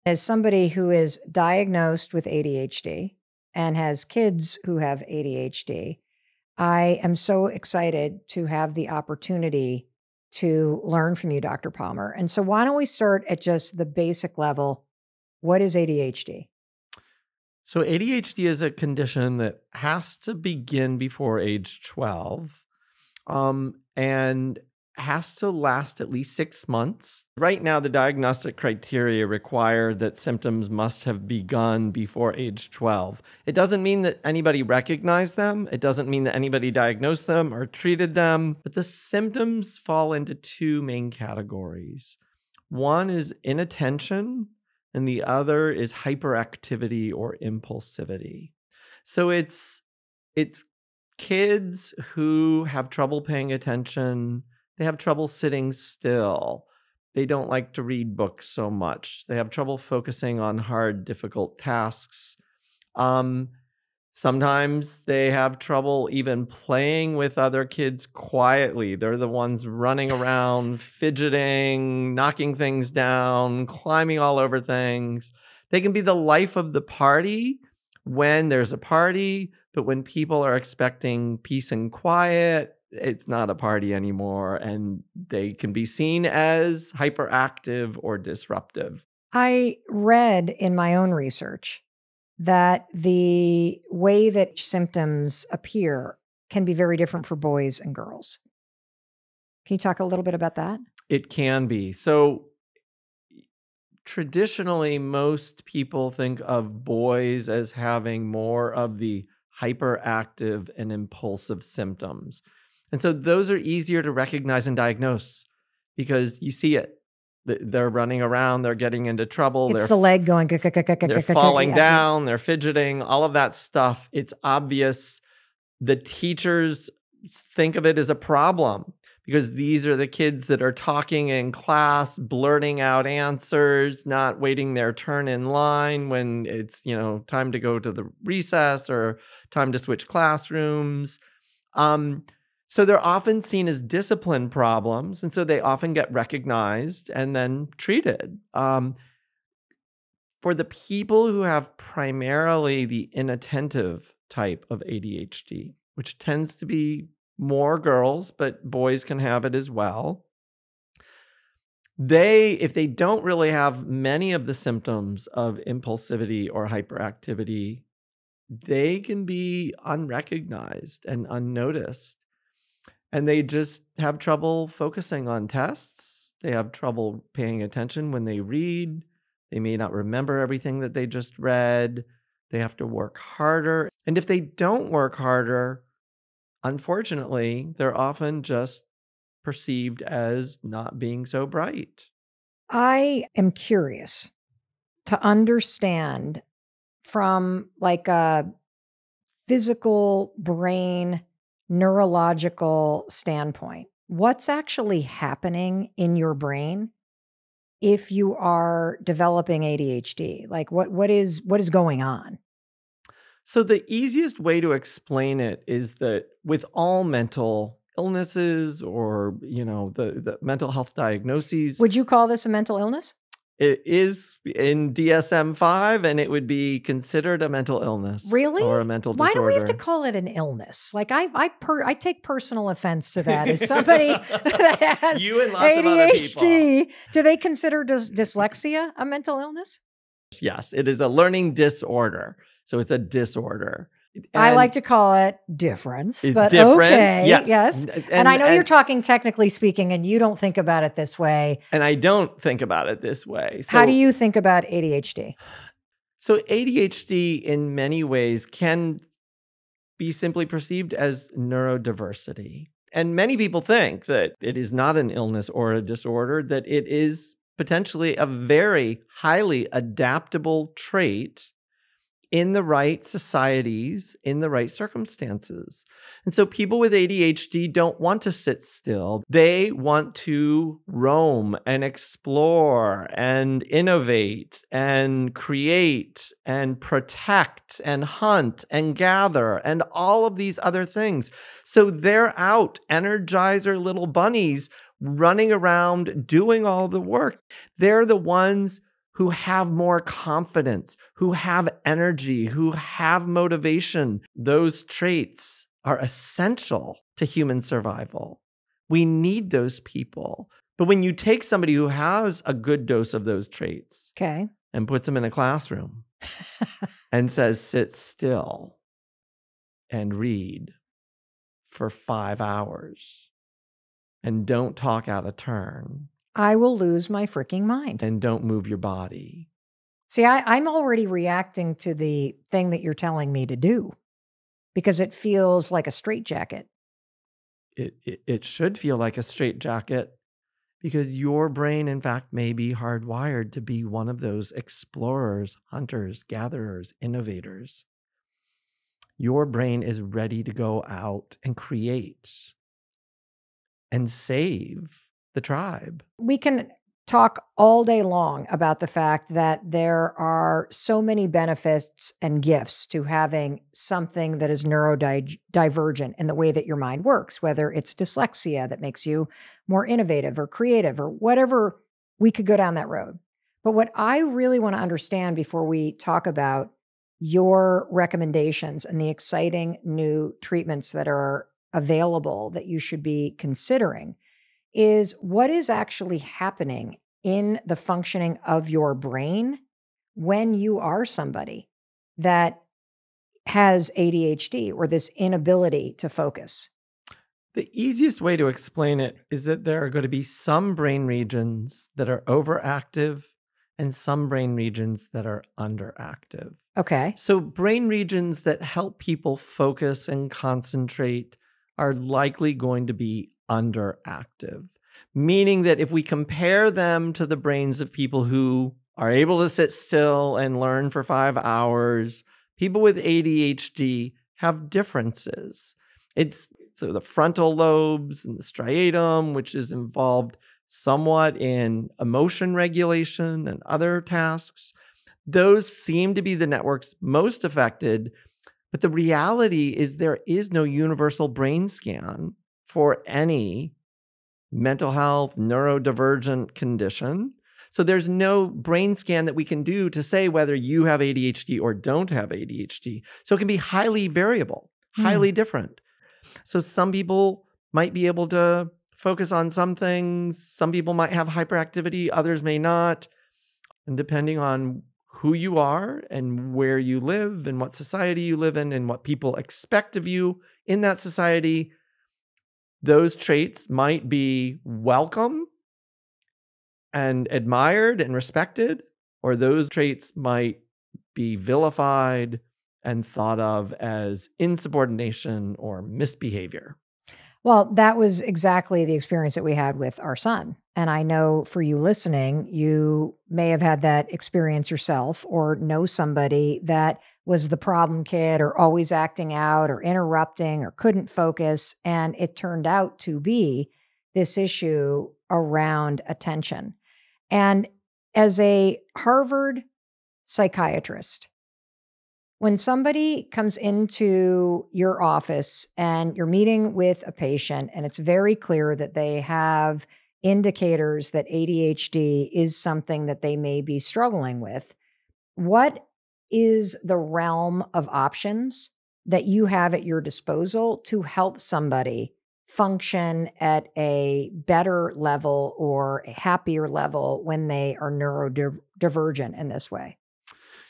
As somebody who is diagnosed with ADHD and has kids who have ADHD, I am so excited to have the opportunity to learn from you, Dr. Palmer. And so, why don't we start at just the basic level? What is ADHD? So ADHD is a condition that has to begin before age 12 and has to last at least 6 months. Right now, the diagnostic criteria require that symptoms must have begun before age 12. It doesn't mean that anybody recognized them. It doesn't mean that anybody diagnosed them or treated them. But the symptoms fall into two main categories. One is inattention, and the other is hyperactivity or impulsivity. So it's kids who have trouble paying attention. They have trouble sitting still. They don't like to read books so much. They have trouble focusing on hard, difficult tasks. Sometimes they have trouble even playing with other kids quietly. They're the ones running around, fidgeting, knocking things down, climbing all over things. They can be the life of the party when there's a party, but when people are expecting peace and quiet, it's not a party anymore, and they can be seen as hyperactive or disruptive. I read in my own research that the way that symptoms appear can be very different for boys and girls. Can you talk a little bit about that? It can be. So traditionally, most people think of boys as having more of the hyperactive and impulsive symptoms. And so those are easier to recognize and diagnose because you see it. They're running around, they're getting into trouble. It's the leg going. They're falling down, they're fidgeting, all of that stuff. It's obvious. The teachers think of it as a problem because these are the kids that are talking in class, blurting out answers, not waiting their turn in line when it's, time to go to the recess or time to switch classrooms. So they're often seen as discipline problems, and so they often get recognized and then treated. For the people who have primarily the inattentive type of ADHD, which tends to be more girls, but boys can have it as well, if they don't really have many of the symptoms of impulsivity or hyperactivity, they can be unrecognized and unnoticed. And they just have trouble focusing on tests. They have trouble paying attention when they read. They may not remember everything that they just read. They have to work harder. And if they don't work harder, unfortunately, they're often just perceived as not being so bright. I am curious to understand from like a physical brain neurological standpoint, what's actually happening in your brain if you are developing ADHD? Like what is going on? So the easiest way to explain it is that with all mental illnesses or, the mental health diagnoses. Would you call this a mental illness? It is in DSM-5, and it would be considered a mental illness. Really? Or a mental disorder. Why do we have to call it an illness? Like I take personal offense to that as somebody that has you and lots ADHD. Of other people. Do they consider dyslexia a mental illness? Yes, it is a learning disorder. So it's a disorder. I like to call it difference, but difference, okay. Yes. And I know you're talking technically speaking, and you don't think about it this way. And I don't think about it this way. So, how do you think about ADHD? So ADHD in many ways can be simply perceived as neurodiversity. And many people think that it is not an illness or a disorder, that it is potentially a very highly adaptable trait in the right societies, in the right circumstances. And so people with ADHD don't want to sit still. They want to roam and explore and innovate and create and protect and hunt and gather and all of these other things. So they're out, Energizer little bunnies, running around doing all the work. They're the ones who have more confidence, who have energy, who have motivation. Those traits are essential to human survival. We need those people. But when you take somebody who has a good dose of those traits Okay. and puts them in a classroom and says, sit still and read for 5 hours and don't talk out of turn I will lose my freaking mind. and don't move your body. See, I'm already reacting to the thing that you're telling me to do because it feels like a straitjacket. It should feel like a straitjacket because your brain, in fact, may be hardwired to be one of those explorers, hunters, gatherers, innovators. Your brain is ready to go out and create and save the tribe. We can talk all day long about the fact that there are so many benefits and gifts to having something that is neurodivergent in the way that your mind works, whether it's dyslexia that makes you more innovative or creative or whatever. We could go down that road. But what I really want to understand before we talk about your recommendations and the exciting new treatments that are available that you should be considering is what is actually happening in the functioning of your brain when you are somebody that has ADHD or this inability to focus. The easiest way to explain it is that there are going to be some brain regions that are overactive and some brain regions that are underactive. Okay. So brain regions that help people focus and concentrate are likely going to be underactive, meaning that if we compare them to the brains of people who are able to sit still and learn for 5 hours, people with ADHD have differences. So the frontal lobes and the striatum, which is involved somewhat in emotion regulation and other tasks, those seem to be the networks most affected. But the reality is there is no universal brain scan for any mental health, neurodivergent condition. So there's no brain scan that we can do to say whether you have ADHD or don't have ADHD. So it can be highly variable, highly different. So some people might be able to focus on some things. Some people might have hyperactivity, others may not. And depending on who you are and where you live and what society you live in and what people expect of you in that society, those traits might be welcome and admired and respected, or those traits might be vilified and thought of as insubordination or misbehavior. Well, that was exactly the experience that we had with our son. And I know for you listening, you may have had that experience yourself or know somebody that was the problem kid or always acting out or interrupting or couldn't focus. And it turned out to be this issue around attention. And as a Harvard psychiatrist, when somebody comes into your office and you're meeting with a patient and it's very clear that they have indicators that ADHD is something that they may be struggling with, what is the realm of options that you have at your disposal to help somebody function at a better level or a happier level when they are neurodivergent in this way?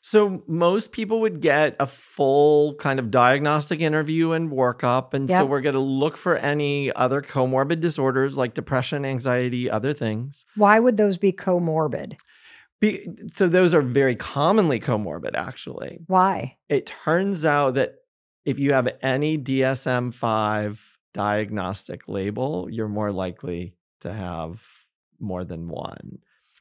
So most people would get a full kind of diagnostic interview and workup. And so we're going to look for any other comorbid disorders like depression, anxiety, other things. Why would those be comorbid? So those are very commonly comorbid, actually. Why? It turns out that if you have any DSM-5 diagnostic label, you're more likely to have more than one.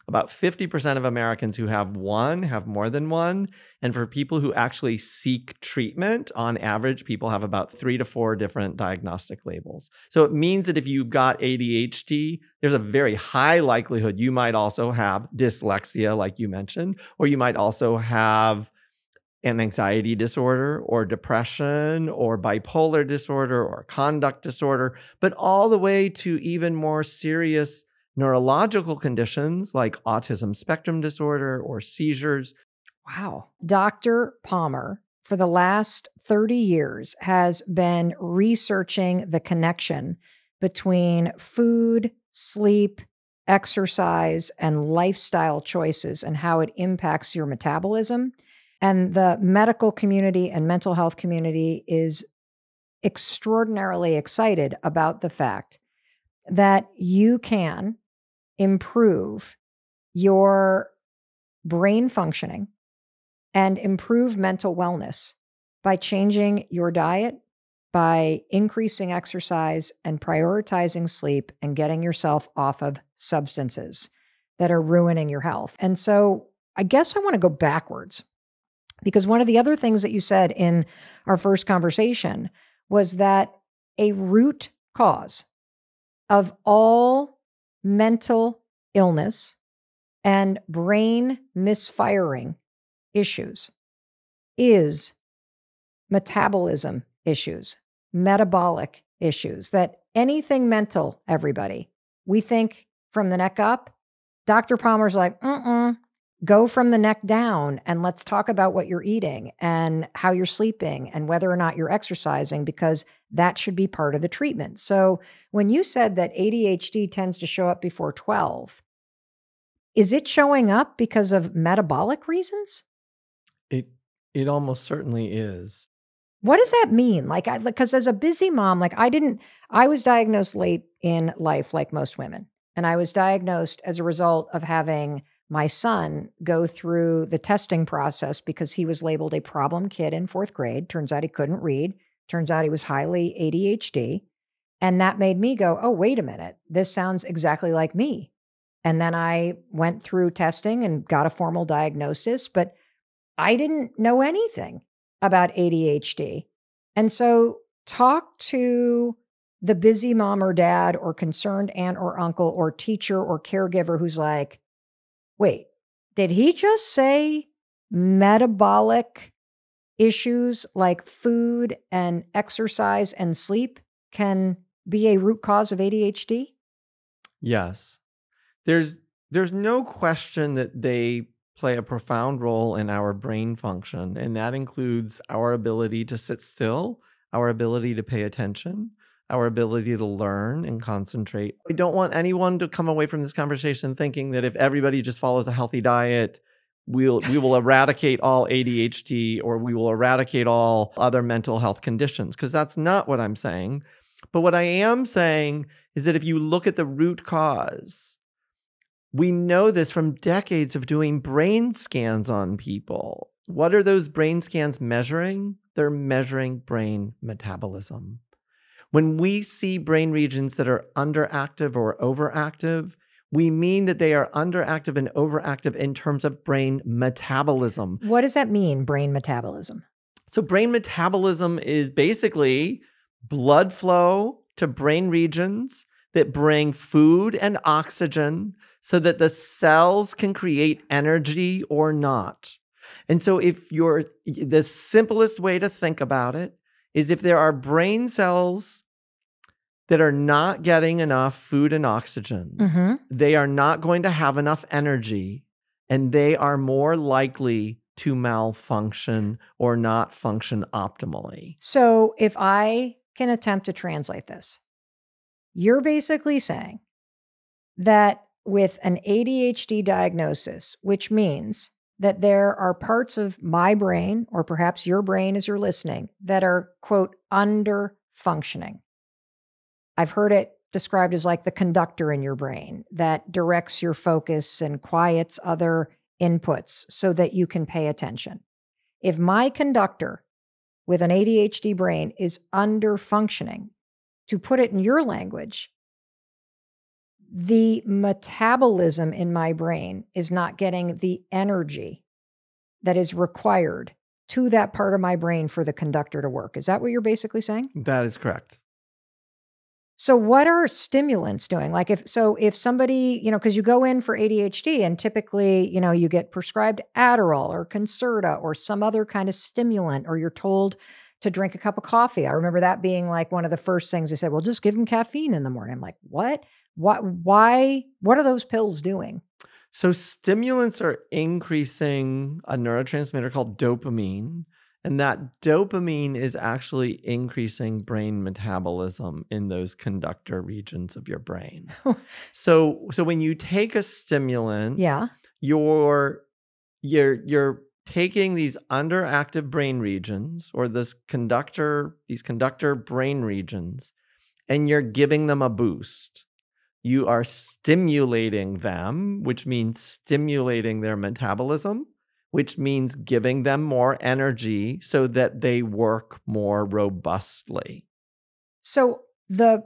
About 50% of Americans who have one have more than one. And for people who actually seek treatment, on average, people have about 3 to 4 different diagnostic labels. So it means that if you've got ADHD, there's a very high likelihood you might also have dyslexia, like you mentioned, or you might also have an anxiety disorder or depression or bipolar disorder or conduct disorder, but all the way to even more serious neurological conditions like autism spectrum disorder or seizures. Wow. Dr. Palmer, for the last 30 years, has been researching the connection between food, sleep, exercise, and lifestyle choices and how it impacts your metabolism. And the medical community and mental health community is extraordinarily excited about the fact that you can improve your brain functioning and improve mental wellness by changing your diet, by increasing exercise and prioritizing sleep and getting yourself off of substances that are ruining your health. And so I guess I want to go backwards, because one of the other things that you said in our first conversation was that a root cause of all mental illness and brain misfiring issues is metabolism issues, metabolic issues, that anything mental, everybody, we think from the neck up. Dr. Palmer's like, go from the neck down and let's talk about what you're eating and how you're sleeping and whether or not you're exercising, because that should be part of the treatment. So when you said that ADHD tends to show up before 12, is it showing up because of metabolic reasons? It almost certainly is. What does that mean? Because as a busy mom, I was diagnosed late in life like most women. And I was diagnosed as a result of having my son go through the testing process because he was labeled a problem kid in 4th grade. Turns out he couldn't read. Turns out he was highly ADHD. And that made me go, oh, wait a minute. This sounds exactly like me. And then I went through testing and got a formal diagnosis, but I didn't know anything about ADHD. And so talk to the busy mom or dad or concerned aunt or uncle or teacher or caregiver who's like, wait, did he just say metabolic issues like food and exercise and sleep can be a root cause of ADHD? Yes. There's no question that they play a profound role in our brain function, and that includes our ability to sit still, our ability to pay attention, our ability to learn and concentrate. I don't want anyone to come away from this conversation thinking that if everybody just follows a healthy diet, we will eradicate all ADHD or we will eradicate all other mental health conditions, because that's not what I'm saying. But what I am saying is that if you look at the root cause, we know this from decades of doing brain scans on people. What are those brain scans measuring? They're measuring brain metabolism. When we see brain regions that are underactive or overactive, we mean that they are underactive and overactive in terms of brain metabolism. What does that mean, brain metabolism? So brain metabolism is basically blood flow to brain regions that bring food and oxygen so that the cells can create energy or not. And so the simplest way to think about it is if there are brain cells that are not getting enough food and oxygen, they are not going to have enough energy, and they are more likely to malfunction or not function optimally. So if I can attempt to translate this, you're basically saying that with an ADHD diagnosis, which means that there are parts of my brain, or perhaps your brain as you're listening, that are, quote, under functioning. I've heard it described as like the conductor in your brain that directs your focus and quiets other inputs so that you can pay attention. If my conductor with an ADHD brain is under functioning, to put it in your language, the metabolism in my brain is not getting the energy that is required to that part of my brain for the conductor to work. Is that what you're basically saying? That is correct. So what are stimulants doing? Like if somebody, because you go in for ADHD and typically, you get prescribed Adderall or Concerta or some other kind of stimulant, or you're told to drink a cup of coffee. I remember that being like one of the first things they said, well, just give them caffeine in the morning. I'm like, what? What are those pills doing? So stimulants are increasing a neurotransmitter called dopamine, and that dopamine is actually increasing brain metabolism in those conductor regions of your brain. So when you take a stimulant, Yeah. you're taking these underactive brain regions or these conductor brain regions, and you're giving them a boost. You are stimulating them, which means stimulating their metabolism, which means giving them more energy so that they work more robustly. So the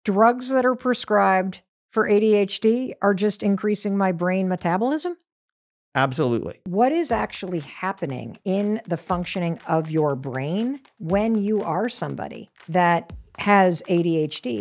drugs that are prescribed for ADHD are just increasing my brain metabolism? Absolutely. What is actually happening in the functioning of your brain when you are somebody that has ADHD?